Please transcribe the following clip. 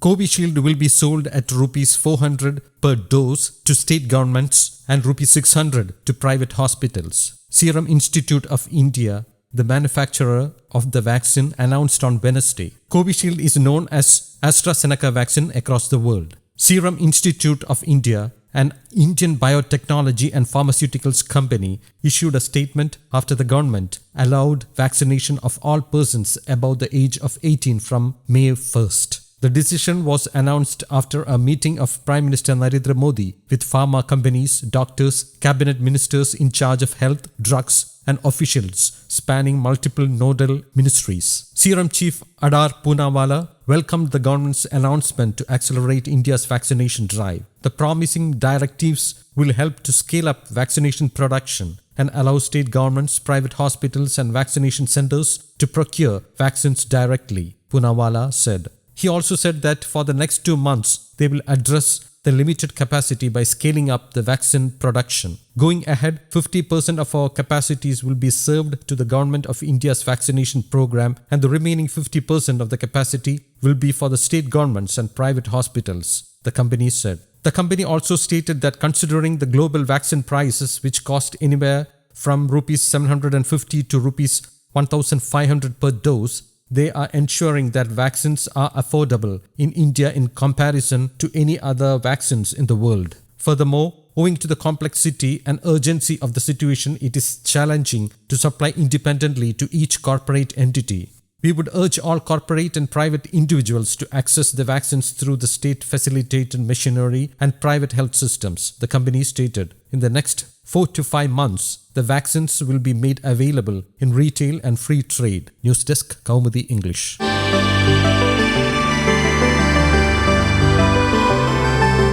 Covishield will be sold at rupees 400 per dose to state governments and rupees 600 to private hospitals. Serum Institute of India, the manufacturer of the vaccine, announced on Wednesday. Covishield is known as AstraZeneca vaccine across the world. Serum Institute of India, an Indian biotechnology and pharmaceuticals company, issued a statement after the government allowed vaccination of all persons above the age of 18 from May 1st. The decision was announced after a meeting of Prime Minister Narendra Modi with pharma companies, doctors, cabinet ministers in charge of health, drugs, and officials spanning multiple nodal ministries. Serum Chief Adar Poonawalla welcomed the government's announcement to accelerate India's vaccination drive. The promising directives will help to scale up vaccination production and allow state governments, private hospitals, and vaccination centers to procure vaccines directly, Poonawalla said. He also said that for the next 2 months, they will address the limited capacity by scaling up the vaccine production. Going ahead, 50% of our capacities will be served to the Government of India's vaccination program, and the remaining 50% of the capacity will be for the state governments and private hospitals, the company said. The company also stated that considering the global vaccine prices, which cost anywhere from rupees 750 to rupees 1,500 per dose, they are ensuring that vaccines are affordable in India in comparison to any other vaccines in the world. Furthermore, owing to the complexity and urgency of the situation, it is challenging to supply independently to each corporate entity. We would urge all corporate and private individuals to access the vaccines through the state-facilitated machinery and private health systems, the company stated. In the next 4 to 5 months, the vaccines will be made available in retail and free trade. News Desk, Kaumudi English.